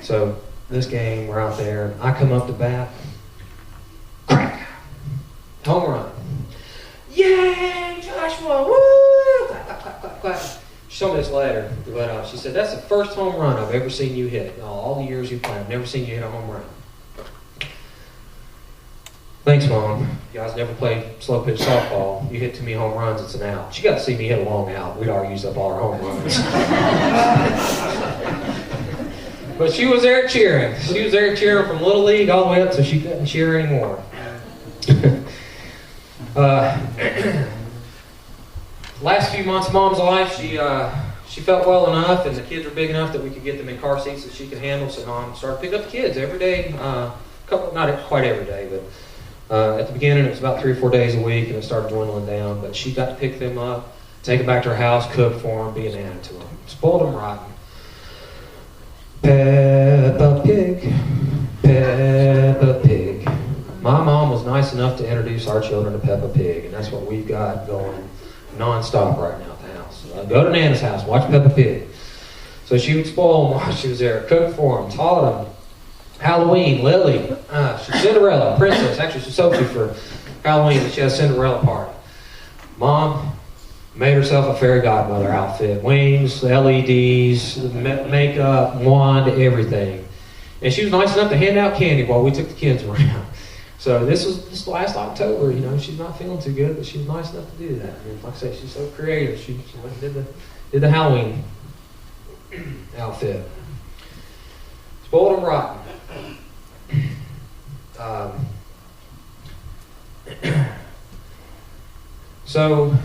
So this game, we're out there. I come up to bat. Crack! Home run. Yay, Joshua! Woo! Clap, clap, clap, clap, clap. She told me this later, but she said, that's the first home run I've ever seen you hit. All the years you played, I've never seen you hit a home run. Thanks, Mom. You guys never played slow pitch softball. You hit too many home runs, it's an out. She got to see me hit a long out. We'd already used up all our home runs. But she was there cheering. She was there cheering from Little League all the way up so she couldn't cheer anymore. Last few months of Mom's life, she felt well enough and the kids were big enough that we could get them in car seats that she could handle. So Mom started picking up the kids every day. Not quite every day, but at the beginning it was about 3 or 4 days a week and it started dwindling down. But she got to pick them up, take them back to her house, cook for them, be an aunt to them. Spoiled them rotten. Peppa Pig, Peppa Pig. My mom was nice enough to introduce our children to Peppa Pig, and that's what we've got going non-stop right now at the house. Go to Nana's house, watch Peppa Pig. So she would spoil them while she was there, cook for them, taught them. Halloween, Lily, she's Cinderella, princess. Actually, she's Sophie for Halloween, but she has a Cinderella party. Mom made herself a fairy godmother outfit. Wings, LEDs, makeup, wand, everything. And she was nice enough to hand out candy while we took the kids around. So this was last October, she's not feeling too good, but she was nice enough to do that. And like I say, she's so creative. She went and did the Halloween outfit. Spoiled them rotten. So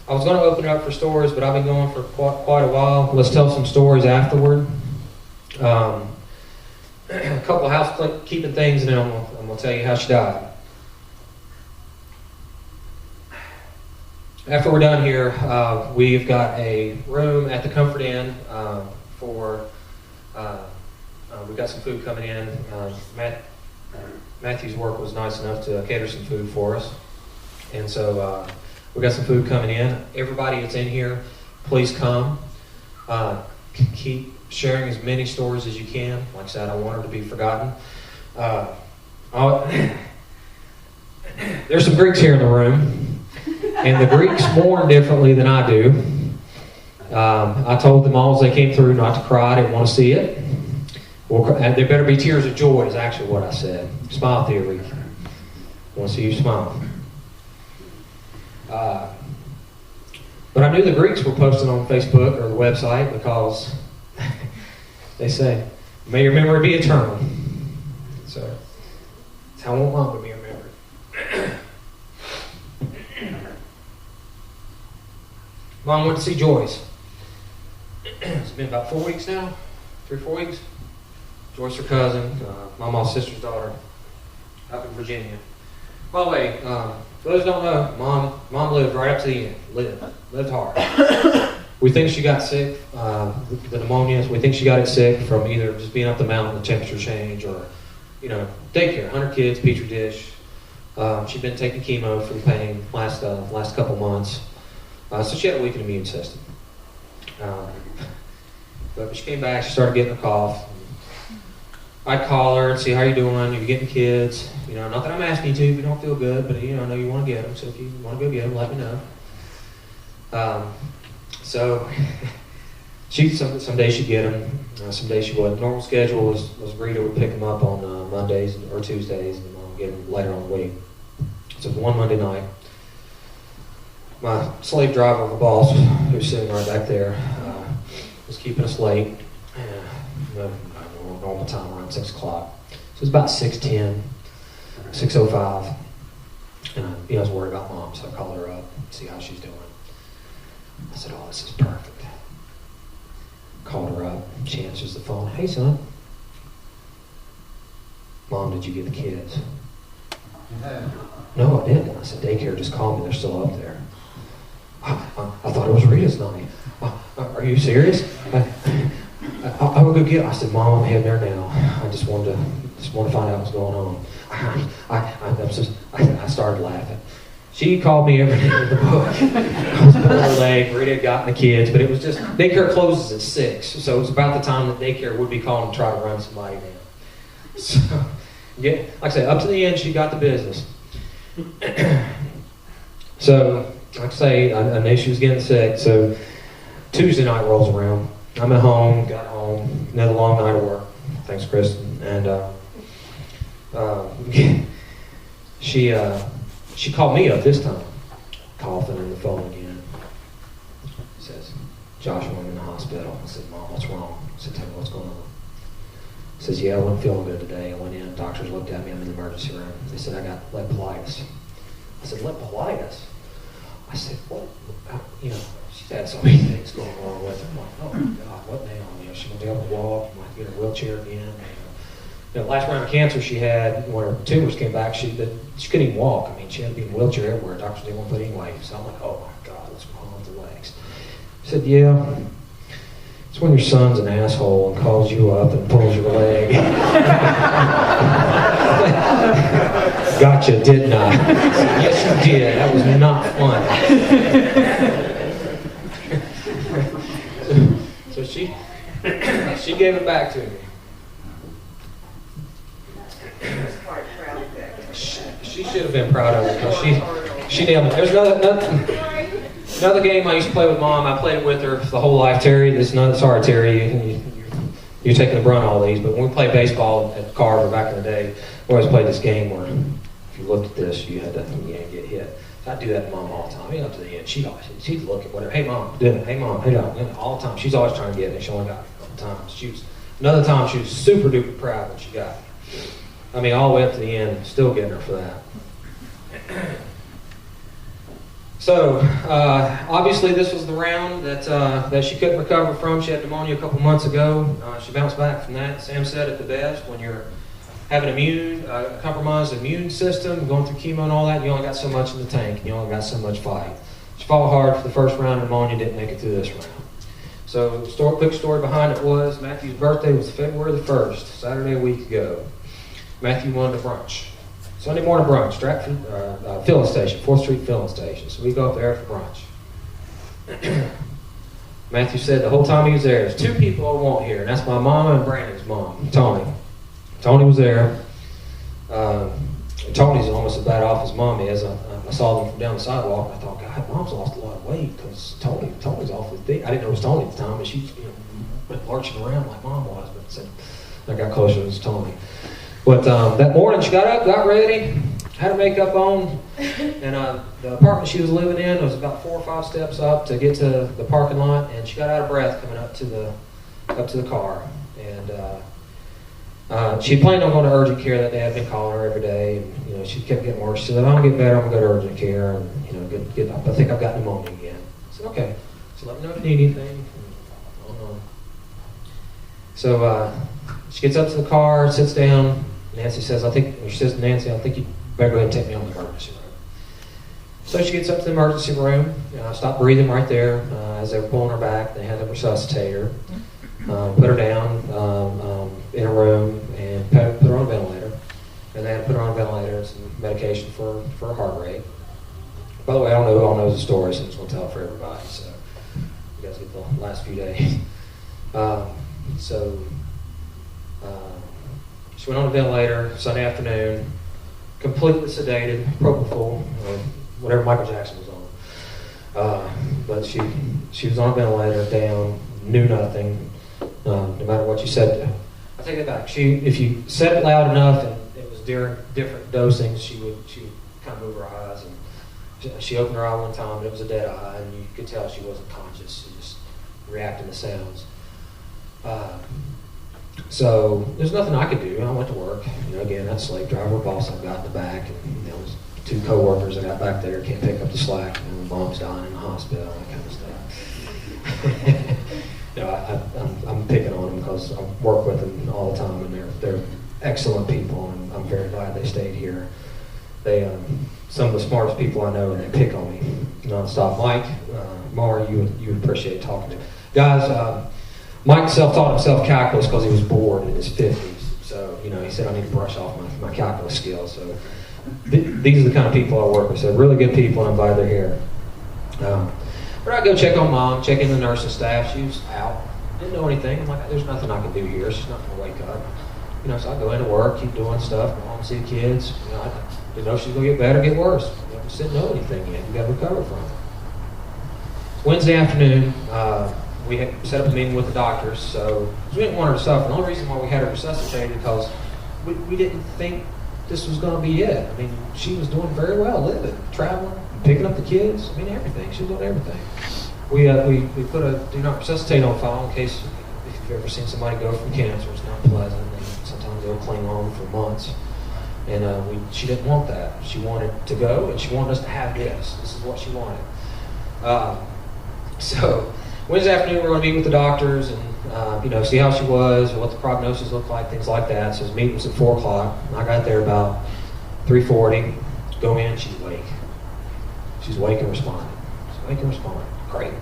I was going to open it up for stories, but I've been going for quite a while. Let's tell some stories afterward. A couple of housekeeping things, and then I'm going to tell you how she died. After we're done here, we've got a room at the Comfort Inn we've got some food coming in. Matthew's work was nice enough to cater some food for us. And so we've got some food coming in. Everybody that's in here, please come. Keep sharing as many stories as you can. Like I said, I don't want her to be forgotten. There's some Greeks here in the room, and the Greeks mourn differently than I do. I told them all as they came through not to cry. I didn't want to see it. There better be tears of joy is actually what I said. Smile, Theory. I want to see you smile. But I knew the Greeks were posting on Facebook or the website because they say, may your memory be eternal. So that's how I want Mom to be remembered. Mom went to see Joyce. It's been about 4 weeks now, 3 or 4 weeks. Joyce, her cousin, my mom's sister's daughter, up in Virginia. By the way, for those who don't know, Mom lived right up to the end. Lived hard. We think she got sick, the pneumonia. We think she got it sick from either just being up the mountain, the temperature change, or daycare. 100 kids, petri dish. She'd been taking chemo for the pain last couple months, so she had a weakened immune system. But when she came back, she started getting a cough. I'd call her and see how you doing. Are you getting kids? Not that I'm asking you to if you don't feel good, but I know you want to get them. So if you want to go get them, let me know. So some days she'd get them, some days she wouldn't. Normal schedule was Rita would pick them up on Mondays or Tuesdays, and Mom would get them later on the week. So one Monday night, my slave driver of a boss, who's sitting right back there, was keeping us late. Normal time around 6 o'clock. So it was about 6:10, 6:05. And I was worried about Mom, so I called her up, see how she's doing. I said, oh, this is perfect. Called her up. She answers the phone. Hey, son. Mom, did you get the kids? No, I didn't. I said, daycare just called me. They're still up there. I thought it was Rita's night. Are you serious? I will go get. I said, Mom, I'm heading there now. I just wanted to find out what's going on. I started laughing. She called me every day in the book. I was pulling her leg, Rita had gotten the kids, but it was just, daycare closes at 6, so it was about the time that daycare would be calling to try to run somebody down. So, yeah, like I say, up to the end, she got the business. So, like I say, I knew she was getting sick, so Tuesday night rolls around. I'm at home, got home, another long night of work. Thanks, Kristen. And she called me up this time, coughing on the phone again. Says, Joshua, I'm in the hospital. I said, Mom, what's wrong? I said, tell me what's going on. Says, yeah, I wasn't feeling good today. I went in, doctors looked at me, I'm in the emergency room. They said, I got leptolitis. I said, leptolitis? I said, what? She's had so many things going wrong with her. I'm like, oh my God, what now? She won't be able to walk, might get in a wheelchair again. Last round of cancer she had, when her tumors came back, she couldn't even walk. I mean, she had to be in a wheelchair everywhere. Doctors didn't want to put anyway. So I'm like, oh my God, what's going on with the legs? She said, yeah, it's when your son's an asshole and calls you up and pulls your leg. Gotcha, didn't I? Said, yes, you did. That was not fun. So she gave it back to me. She should have been proud of it because she nailed it. There's another game I used to play with Mom. I played it with her for the whole life. Terry, sorry, Terry, you're taking the brunt of all these. But when we played baseball at Carver back in the day, we always played this game where if you looked at this, you had to get hit. So I do that to Mom all the time. Up to the end, she'd look at whatever. Hey, Mom, do it. Hey, Mom, hey, Dad. All the time. She's always trying to get it. She only got it a couple times. Another time she was super duper proud when she got it. I mean, all the way up to the end, still getting her for that. So, obviously this was the round that she couldn't recover from. She had pneumonia a couple months ago. She bounced back from that. Sam said at the best, when you're having a compromised immune system, going through chemo and all that, you only got so much in the tank, and you only got so much fight. She fought hard for the first round of pneumonia, didn't make it through this round. So, quick story behind it was, Matthew's birthday was February the 1st, Saturday a week ago. Matthew wanted a brunch. Sunday morning brunch, Stratford filling station, 4th Street filling station. So we go up there for brunch. Matthew said the whole time he was there, there's 2 people I want here, and that's my mama and Brandon's mom, Tony. Tony was there. Tony's almost as bad off as Mom is. I saw them from down the sidewalk, and I thought, God, Mom's lost a lot of weight because Tony's awfully thick. I didn't know it was Tony at the time, but she went lurching around like Mom was. But so I got closer, it was Tony. But that morning, she got up, got ready, had her makeup on, and the apartment she was living in was about 4 or 5 steps up to get to the parking lot, and she got out of breath coming up to the car. And she planned on going to urgent care that day. I'd been calling her every day, and she kept getting worse. She said, "If I don't get better, I'm gonna go to urgent care, and get I think I've got pneumonia again." I said, "Okay." So let me know if you need anything. So she gets up to the car, sits down. Nancy says, she says to Nancy, "I think you better go ahead and take me on the emergency room." So she gets up to the emergency room. I stopped breathing right there as they were pulling her back. They had to resuscitate her, put her down in a room, and put her on a ventilator. And they had to put her on a ventilator and some medication for her heart rate. By the way, I don't know who all knows the story, so I'm just going to tell it for everybody. So you guys get the last few days. She went on a ventilator Sunday afternoon, completely sedated, propofol, whatever Michael Jackson was on. But she was on a ventilator, down, knew nothing, no matter what you said to her. I take it back. If you said it loud enough and it was during different dosings, she would kind of move her eyes. And she opened her eye one time, but it was a dead eye, and you could tell she wasn't conscious. She just reacting to sounds. So there's nothing I could do. I went to work. Again, that slave driver boss I've got in the back, and there was 2 co-workers I got back there can't pick up the slack. Mom's dying in the hospital, that kind of stuff. I'm picking on them because I work with them all the time, and they're excellent people, and I'm very glad they stayed here. They some of the smartest people I know, and they pick on me nonstop. Mike, Mara, you would appreciate talking to guys. Mike self-taught himself calculus because he was bored in his 50s. So, he said, I need to brush off my calculus skills. So these are the kind of people I work with. So really good people, and I'm glad they're here. But I go check on Mom, check in the nursing staff. She was out, didn't know anything. I'm like, there's nothing I can do here. She's not going to wake up. So I go into work, keep doing stuff, go home, see the kids. I didn't know she's going to get better, get worse. I just didn't know anything yet. You got to recover from it. Wednesday afternoon, we had set up a meeting with the doctors, so we didn't want her to suffer. The only reason why we had her resuscitated because we didn't think this was going to be it. I mean, she was doing very well, living, traveling, picking up the kids. I mean, everything. She was doing everything. We put a do not resuscitate on file in case if you've ever seen somebody go from cancer. It's not pleasant. And sometimes they'll cling on for months. And she didn't want that. She wanted to go, and she wanted us to have this. This is what she wanted. So Wednesday afternoon, we're going to meet with the doctors and see how she was, what the prognosis looked like, things like that. So the meeting was at 4 o'clock. I got there about 3:40. Go in, she's awake. She's awake and responding. She's awake and responding. Great.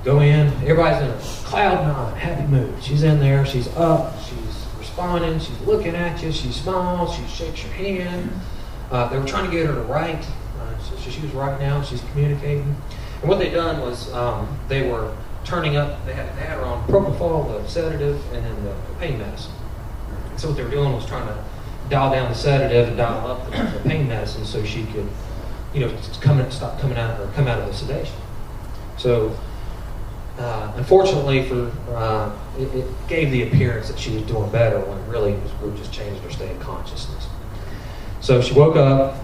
Go in, everybody's in a cloud nine, happy mood. She's in there, she's up, she's responding, she's looking at you, she smiles, she shakes your hand. They were trying to get her to write, so she was writing now, she's communicating. And what they'd done was they were turning up, they had her on propofol, the sedative, and then the pain medicine. So what they were doing was trying to dial down the sedative and dial up the pain medicine so she could, come out of the sedation. So unfortunately it gave the appearance that she was doing better when really we were just changing her state of consciousness. So she woke up,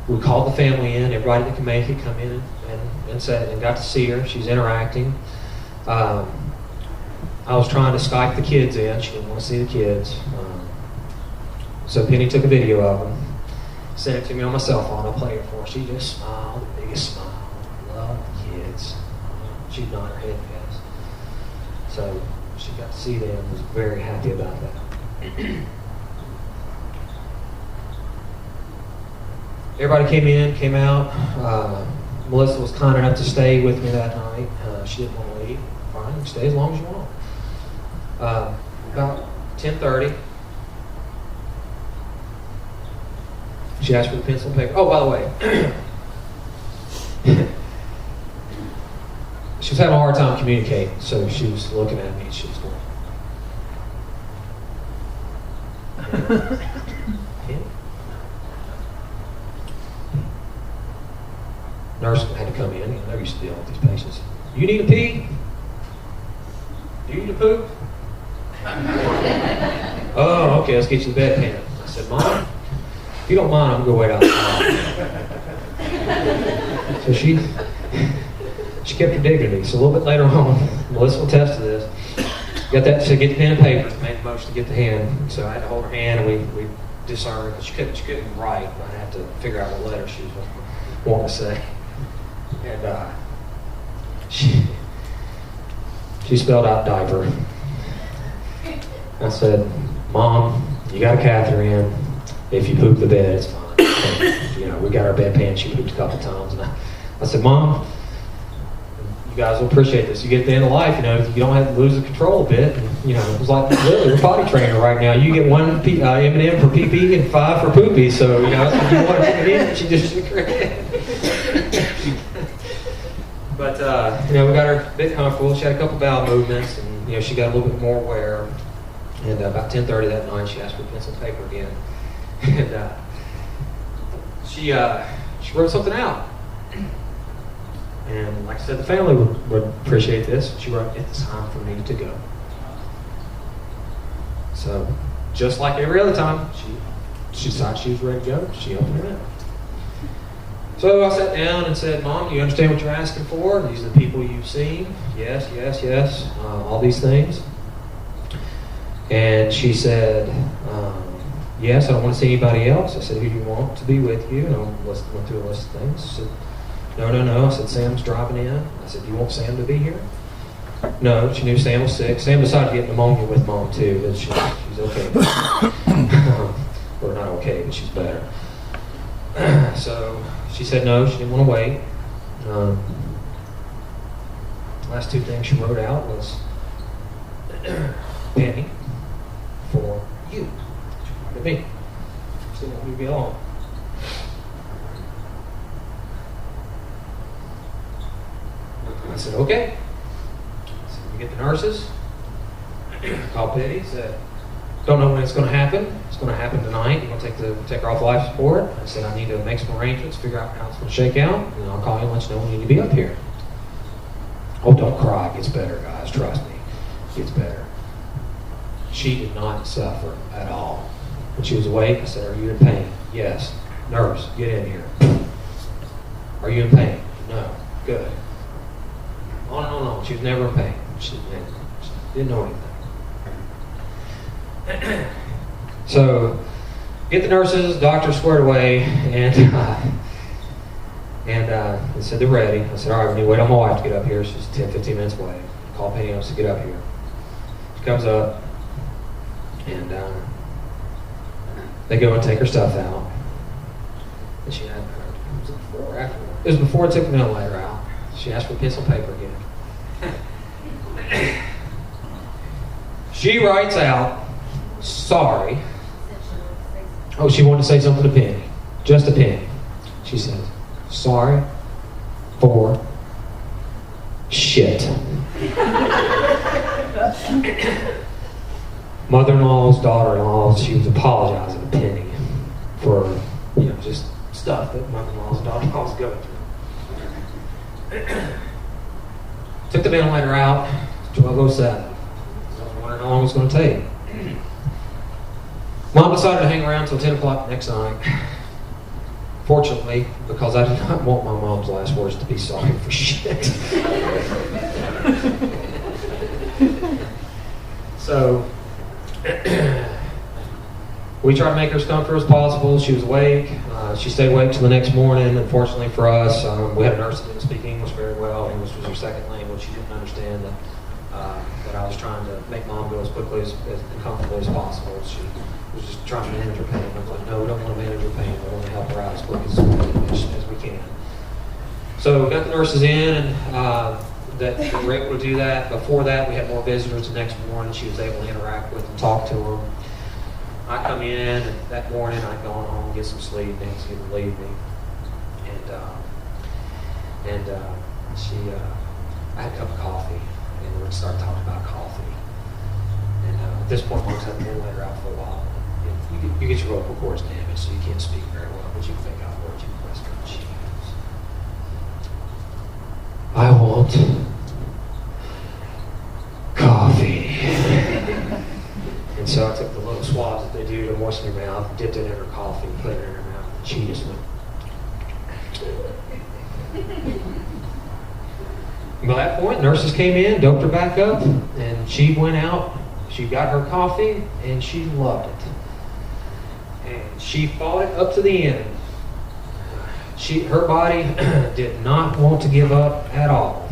we called the family in, everybody that could make it come in and sat and got to see her. She's interacting. I was trying to Skype the kids in. She didn't want to see the kids. So Penny took a video of them, sent it to me on my cell phone. I'll play it for her. She just smiled, the biggest smile. Love the kids. She'd nod her head yes. So she got to see them, was very happy about that. Everybody came in, came out. Melissa was kind enough to stay with me that night. She didn't want to leave. Fine, you stay as long as you want. About 10:30, she asked for the pencil and paper. Oh, by the way, she was having a hard time communicating, so she was looking at me and she was going, Nurse had to come in. They're used to dealing with these patients. You need a pee? Do you need a poop? Oh, okay, let's get you the bedpan. I said, Mom, if you don't mind, I'm going to go wait outside. So she kept her dignity. So a little bit later on, Melissa will attest to this, got that, so get the pen and paper, made the motion to get the hand. So I had to hold her hand and we discerned, but she couldn't write. I had to figure out what letter she was wanting to say. And she spelled out diaper. I said, Mom, you got a catheter in. If you poop the bed, it's fine. And, we got our bedpan. She pooped a couple times. And I said, Mom, you guys will appreciate this. You get to the end of life, you don't have to lose the control a bit. And, it was like literally you're a potty trainer right now. You get one M&M for pee-pee and 5 for poopy. So, if you want to put it in, she just shook her head. But, we got her a bit comfortable. She had a couple bowel movements, and, she got a little bit more aware. And about 10:30 that night, she asked for pencil and paper again. And she wrote something out. And like I said, the family would appreciate this. She wrote, "It's time for me to go." So, just like every other time, she decided she was ready to go. She opened it up. So I sat down and said, Mom, do you understand what you're asking for? These are the people you've seen. Yes, yes, yes. All these things. And she said, yes, I don't want to see anybody else. I said, who do you want to be with you? And I went through a list of things. She said, no. I said, Sam's driving in. I said, do you want Sam to be here? No, she knew Sam was sick. Sam decided to get pneumonia with Mom too, but she's okay. Or not okay, but she's better. So she said no, she didn't want to wait. Last two things she wrote out was Penny for you. Look at me. She didn't want me to be alone. Called Penny, said, don't know when it's going to happen. It's going to happen tonight. You're going to take her off life support. I said, I need to make some arrangements, figure out how it's going to shake out, and I'll call you and let you know when you need to be up here. Oh, don't cry. It gets better, guys. Trust me. It gets better. She did not suffer at all. When she was awake, I said, are you in pain? Yes. Nurse, get in here. Are you in pain? No. Good. On and on and on. She was never in pain. She didn't know anything. So, get the nurses, doctor squared away, and they said they're ready. I said, all right, we need to wait on my wife to get up here. She's 10, 15 minutes away. Call Penny up to get up here. She comes up, and they go and take her stuff out. And she had, was it before or after? It was before I took the ventilator out. She asked for pencil and paper again. She writes out, sorry. Oh, she wanted to say something to Penny. Just to Penny. She says, sorry for shit. Mother-in-laws, daughter-in-laws, she was apologizing to Penny for, just stuff that mother-in-laws and daughter-in-laws go through. Took the ventilator out, 12:07. How long it was going to take. Mom decided to hang around until 10 o'clock the next night. Fortunately, because I did not want my mom's last words to be sorry for shit. So, we tried to make her as comfortable as possible. She was awake. She stayed awake till the next morning. Unfortunately for us, we had a nurse that didn't speak English very well. English was her second language. She didn't understand that I was trying to make Mom go as quickly as comfortably as possible. She was just trying to manage her pain. I was like, no, we don't want to manage her pain. We want to help her out as quick as we can. So we got the nurses in, and that we were able to do that. Before that, we had more visitors the next morning. She was able to interact with them, talk to them. I come in, and that morning I'd gone home and get some sleep. Nancy would relieve me. And I had a cup of coffee. And we started talking about coffee. And at this point, Mom's had the ventilator out for a while. You get your vocal cords damaged, so you can't speak very well, but you can make out words. You can press good cheese. I want coffee. And so I took the little swabs that they do to moisten your mouth, dipped it in her coffee, put it in her mouth, and she just went. By that point, nurses came in, doped her back up, and she went out. She got her coffee, and she loved it. And she fought it up to the end. Her body did not want to give up at all.